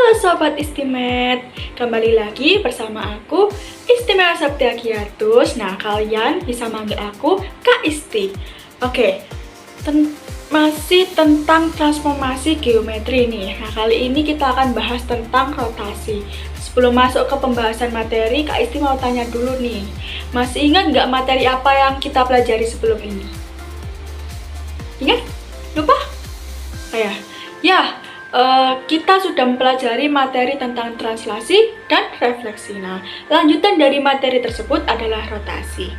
Halo Sobat Istimet, kembali lagi bersama aku Istimewa Septiagiatus. Nah, kalian bisa manggil aku Kak Isti. Oke, masih tentang transformasi geometri nih. Nah, kali ini kita akan bahas tentang rotasi. Sebelum masuk ke pembahasan materi, Kak Isti mau tanya dulu nih, masih ingat nggak materi apa yang kita pelajari sebelum ini? Ingat? Lupa? Kita sudah mempelajari materi tentang translasi dan refleksi. Nah, lanjutan dari materi tersebut adalah rotasi.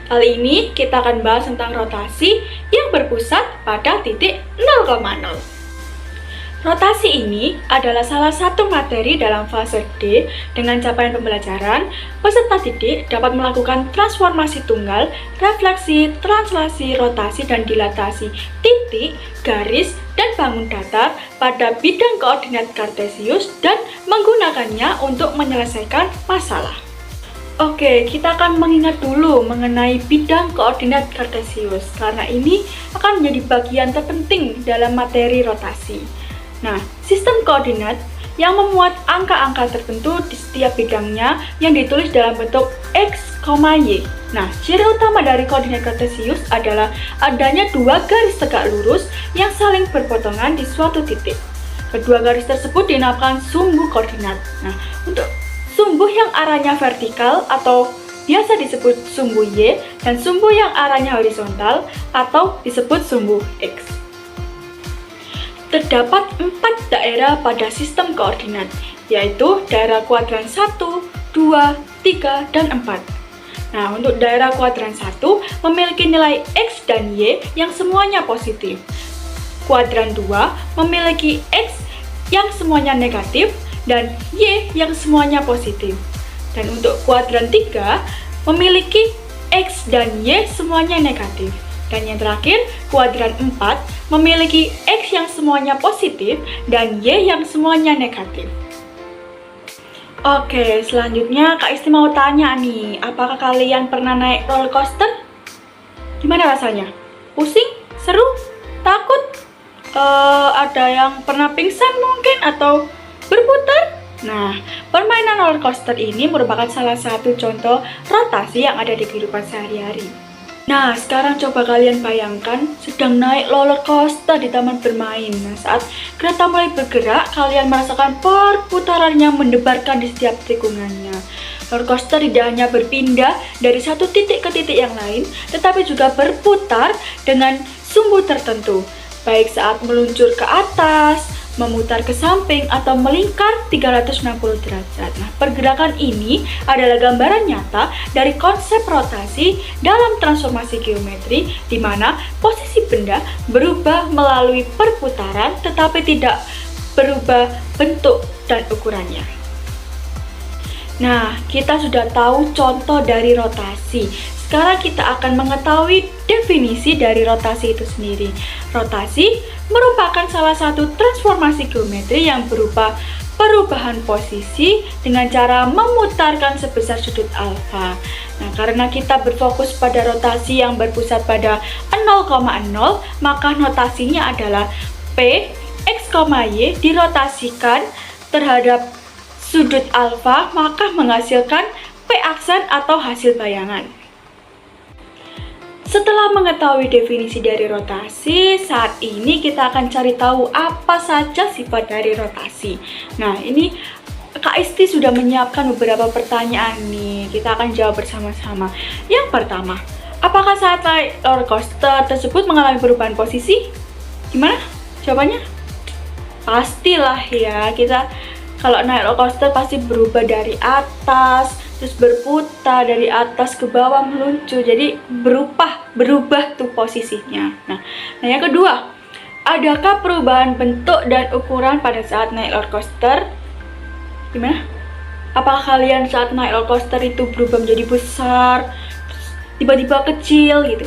Kali ini kita akan bahas tentang rotasi yang berpusat pada titik 0,0. Rotasi ini adalah salah satu materi dalam fase D. Dengan capaian pembelajaran, peserta didik dapat melakukan transformasi tunggal, refleksi, translasi, rotasi, dan dilatasi titik, garis, dan bangun datar pada bidang koordinat kartesius dan menggunakannya untuk menyelesaikan masalah. Oke, kita akan mengingat dulu mengenai bidang koordinat kartesius karena ini akan menjadi bagian terpenting dalam materi rotasi. Nah, sistem koordinat yang memuat angka-angka tertentu di setiap bidangnya yang ditulis dalam bentuk X, Y. Nah, ciri utama dari koordinat kartesius adalah adanya dua garis tegak lurus yang saling berpotongan di suatu titik. Kedua garis tersebut dinamakan sumbu koordinat. Nah, untuk sumbu yang arahnya vertikal atau biasa disebut sumbu Y dan sumbu yang arahnya horizontal atau disebut sumbu X. Terdapat 4 daerah pada sistem koordinat, yaitu daerah kuadran 1, 2, 3, dan 4. Nah, untuk daerah kuadran 1 memiliki nilai X dan Y yang semuanya positif. Kuadran 2 memiliki X yang semuanya negatif dan Y yang semuanya positif. Dan untuk kuadran 3 memiliki X dan Y semuanya negatif. Dan yang terakhir, kuadran 4 memiliki X yang semuanya positif dan Y yang semuanya negatif. Oke, selanjutnya Kak Isti mau tanya nih, apakah kalian pernah naik roller coaster? Gimana rasanya? Pusing? Seru? Takut? Ada yang pernah pingsan mungkin atau berputar? Nah, permainan roller coaster ini merupakan salah satu contoh rotasi yang ada di kehidupan sehari-hari. Nah, sekarang coba kalian bayangkan sedang naik roller coaster di taman bermain. Nah, saat kereta mulai bergerak, kalian merasakan perputarannya mendebarkan di setiap tikungannya. Roller coaster tidak hanya berpindah dari satu titik ke titik yang lain, tetapi juga berputar dengan sumbu tertentu, baik saat meluncur ke atas, memutar ke samping, atau melingkar 360 derajat. Nah, pergerakan ini adalah gambaran nyata dari konsep rotasi dalam transformasi geometri, di mana posisi benda berubah melalui perputaran tetapi tidak berubah bentuk dan ukurannya. Nah, kita sudah tahu contoh dari rotasi. Sekarang kita akan mengetahui definisi dari rotasi itu sendiri. Rotasi merupakan salah satu transformasi geometri yang berupa perubahan posisi dengan cara memutarkan sebesar sudut alfa. Nah, karena kita berfokus pada rotasi yang berpusat pada 0,0, maka notasinya adalah P, X, Y dirotasikan terhadap sudut alfa, maka menghasilkan P aksen atau hasil bayangan. Setelah mengetahui definisi dari rotasi, saat ini kita akan cari tahu apa saja sifat dari rotasi. Nah, ini Kak Isti sudah menyiapkan beberapa pertanyaan nih. Kita akan jawab bersama-sama. Yang pertama, apakah saat naik roller coaster tersebut mengalami perubahan posisi? Gimana jawabannya? Pastilah ya, kita kalau naik roller coaster pasti berubah dari atas, terus berputar dari atas ke bawah, meluncur, jadi berubah tuh posisinya. Nah, yang kedua, adakah perubahan bentuk dan ukuran pada saat naik roller coaster? Gimana? Apakah kalian saat naik roller coaster itu berubah menjadi besar, terus tiba-tiba kecil gitu?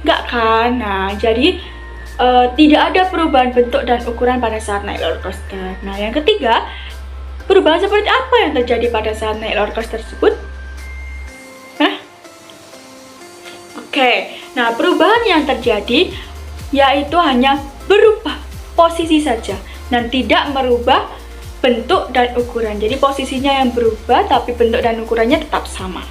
Enggak kan? Nah, jadi tidak ada perubahan bentuk dan ukuran pada saat naik roller coaster. Nah, yang ketiga, perubahan seperti apa yang terjadi pada saat naik roller coaster tersebut? Oke, nah perubahan yang terjadi yaitu hanya berubah posisi saja dan tidak merubah bentuk dan ukuran. Jadi posisinya yang berubah tapi bentuk dan ukurannya tetap sama.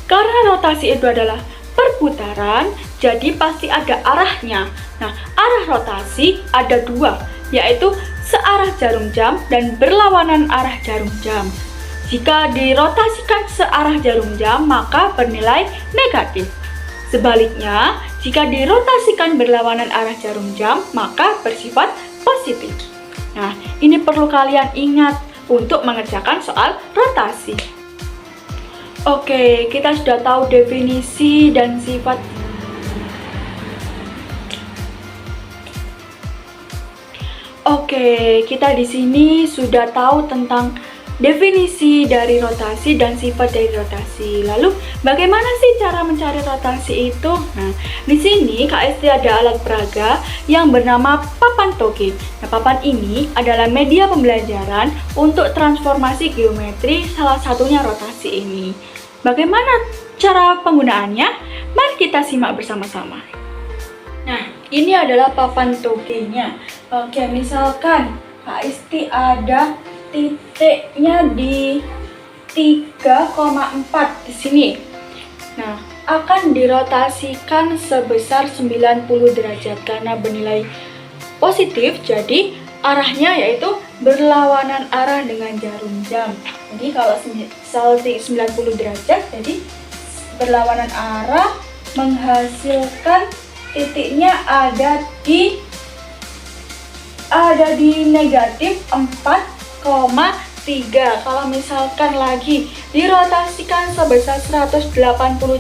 Karena rotasi itu adalah perputaran, jadi pasti ada arahnya. Nah, arah rotasi ada dua, yaitu searah jarum jam dan berlawanan arah jarum jam. Jika dirotasikan searah jarum jam, maka bernilai negatif. Sebaliknya, jika dirotasikan berlawanan arah jarum jam, maka bersifat positif. Nah, ini perlu kalian ingat untuk mengerjakan soal rotasi. Oke, kita sudah tahu definisi dan sifat. Oke, kita di sini sudah tahu tentang definisi dari rotasi dan sifat dari rotasi. Lalu, bagaimana sih cara mencari rotasi itu? Nah, di sini KST ada alat peraga yang bernama papan toge. Nah, papan ini adalah media pembelajaran untuk transformasi geometri, salah satunya rotasi ini. Bagaimana cara penggunaannya? Mari kita simak bersama-sama. Nah, ini adalah papan togenya. Oke, misalkan KST ada titiknya di 3,4 di sini. Nah, akan dirotasikan sebesar 90 derajat karena bernilai positif, jadi arahnya yaitu berlawanan arah dengan jarum jam. Jadi kalau misal 90 derajat, jadi berlawanan arah menghasilkan titiknya ada di negatif 4,3. Kalau misalkan lagi dirotasikan sebesar 180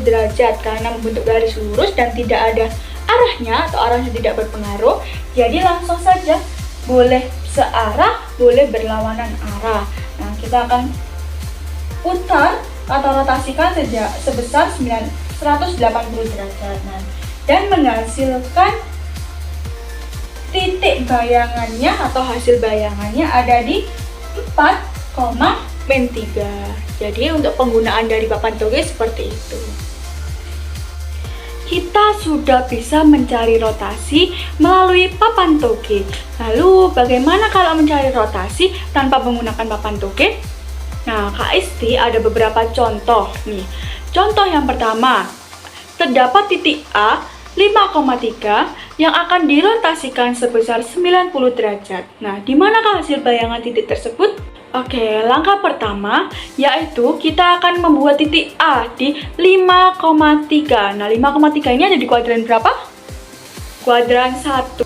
derajat karena membentuk garis lurus dan tidak ada arahnya atau arahnya tidak berpengaruh, jadi langsung saja boleh searah, boleh berlawanan arah. Nah, kita akan putar atau rotasikan sebesar 180 derajat. Nah, dan menghasilkan titik bayangannya atau hasil bayangannya ada di 4,3. Jadi untuk penggunaan dari papan toge seperti itu. Kita sudah bisa mencari rotasi melalui papan toge. Lalu bagaimana kalau mencari rotasi tanpa menggunakan papan toge? Nah, KST ada beberapa contoh nih. Contoh yang pertama, terdapat titik A 5,3 yang akan dirotasikan sebesar 90 derajat. Nah, di manakah hasil bayangan titik tersebut? Oke, langkah pertama yaitu kita akan membuat titik A di 5,3. Nah, 5,3 ini ada di kuadran berapa? Kuadran 1.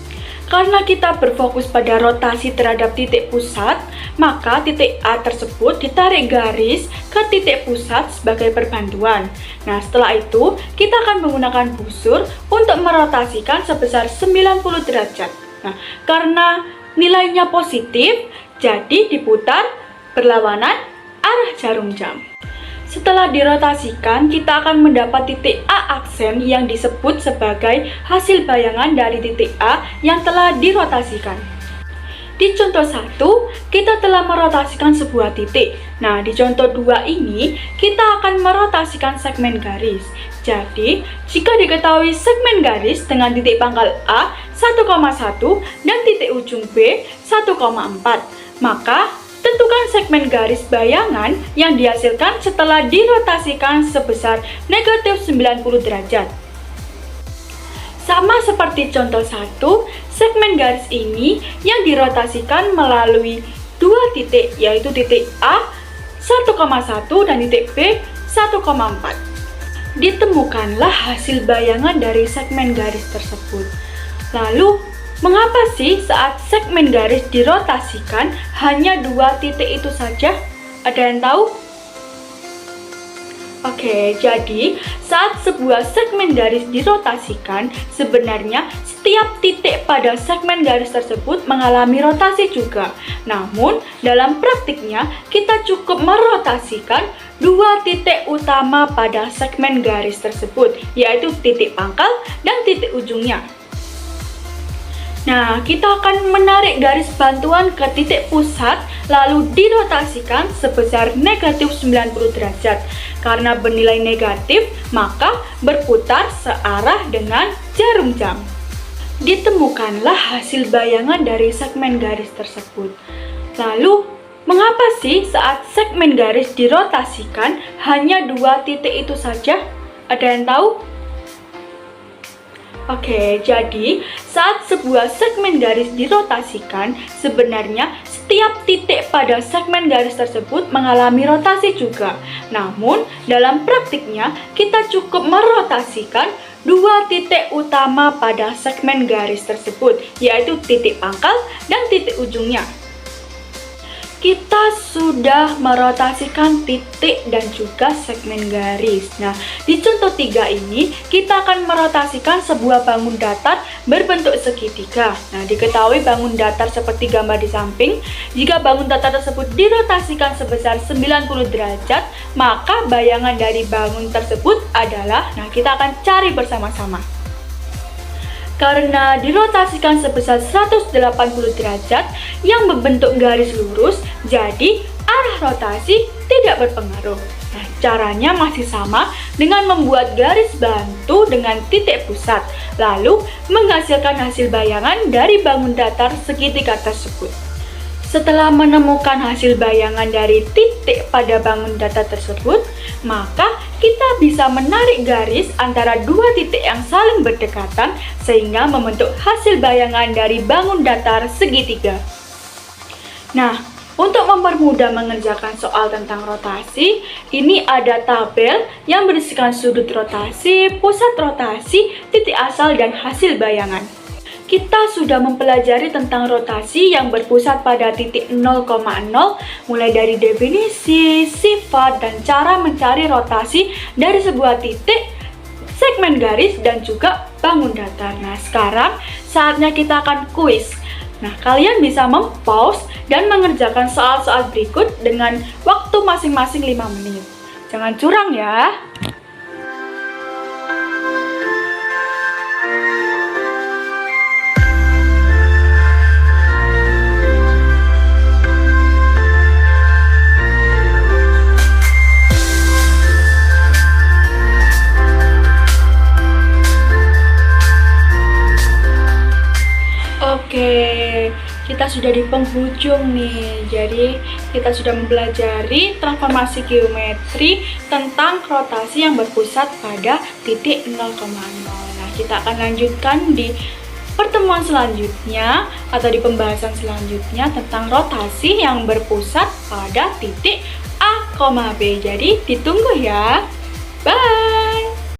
Karena kita berfokus pada rotasi terhadap titik pusat, maka titik A tersebut ditarik garis ke titik pusat sebagai perbantuan. Nah, setelah itu kita akan menggunakan busur untuk merotasikan sebesar 90 derajat. Nah, karena nilainya positif, jadi diputar berlawanan arah jarum jam. Setelah dirotasikan, kita akan mendapat titik A aksen yang disebut sebagai hasil bayangan dari titik A yang telah dirotasikan. Di contoh 1, kita telah merotasikan sebuah titik. Nah, di contoh 2 ini, kita akan merotasikan segmen garis. Jadi, jika diketahui segmen garis dengan titik pangkal A 1,1 dan titik ujung B 1,4, maka tentukan segmen garis bayangan yang dihasilkan setelah dirotasikan sebesar negatif 90 derajat. Sama seperti contoh 1, segmen garis ini yang dirotasikan melalui dua titik, yaitu titik A 1,1 dan titik B 1,4. Ditemukanlah hasil bayangan dari segmen garis tersebut. Lalu, mengapa sih saat segmen garis dirotasikan hanya dua titik itu saja? Ada yang tahu? Oke, jadi saat sebuah segmen garis dirotasikan, sebenarnya setiap titik pada segmen garis tersebut mengalami rotasi juga. Namun, dalam praktiknya, kita cukup merotasikan dua titik utama pada segmen garis tersebut, yaitu titik pangkal dan titik ujungnya. Nah, kita akan menarik garis bantuan ke titik pusat, lalu dirotasikan sebesar negatif 90 derajat. Karena bernilai negatif, maka berputar searah dengan jarum jam. Ditemukanlah hasil bayangan dari segmen garis tersebut. Lalu, mengapa sih saat segmen garis dirotasikan hanya 2 titik itu saja? Ada yang tahu? Oke, jadi saat sebuah segmen garis dirotasikan, sebenarnya setiap titik pada segmen garis tersebut mengalami rotasi juga. Namun, dalam praktiknya, kita cukup merotasikan 2 titik utama pada segmen garis tersebut, yaitu titik pangkal dan titik ujungnya. Kita sudah merotasikan titik dan juga segmen garis. Nah, di contoh 3 ini, kita akan merotasikan sebuah bangun datar berbentuk segitiga. Nah, diketahui bangun datar seperti gambar di samping, jika bangun datar tersebut dirotasikan sebesar 90 derajat, maka bayangan dari bangun tersebut adalah, nah kita akan cari bersama-sama. Karena dirotasikan sebesar 180 derajat yang membentuk garis lurus, jadi arah rotasi tidak berpengaruh. Nah, caranya masih sama dengan membuat garis bantu dengan titik pusat, lalu menghasilkan hasil bayangan dari bangun datar segitiga tersebut. Setelah menemukan hasil bayangan dari titik pada bangun datar tersebut, maka kita bisa menarik garis antara 2 titik yang saling berdekatan sehingga membentuk hasil bayangan dari bangun datar segitiga. Nah, untuk mempermudah mengerjakan soal tentang rotasi, ini ada tabel yang berisikan sudut rotasi, pusat rotasi, titik asal, dan hasil bayangan. Kita sudah mempelajari tentang rotasi yang berpusat pada titik 0,0, mulai dari definisi, sifat, dan cara mencari rotasi dari sebuah titik, segmen garis, dan juga bangun datar. Nah, sekarang saatnya kita akan kuis. Nah, kalian bisa mempause dan mengerjakan soal-soal berikut dengan waktu masing-masing 5 menit. Jangan curang ya. Oke, kita sudah di penghujung nih. Jadi, kita sudah mempelajari transformasi geometri tentang rotasi yang berpusat pada titik 0,0. Nah, kita akan lanjutkan di pertemuan selanjutnya atau di pembahasan selanjutnya tentang rotasi yang berpusat pada titik A, B. Jadi, ditunggu ya. Bye!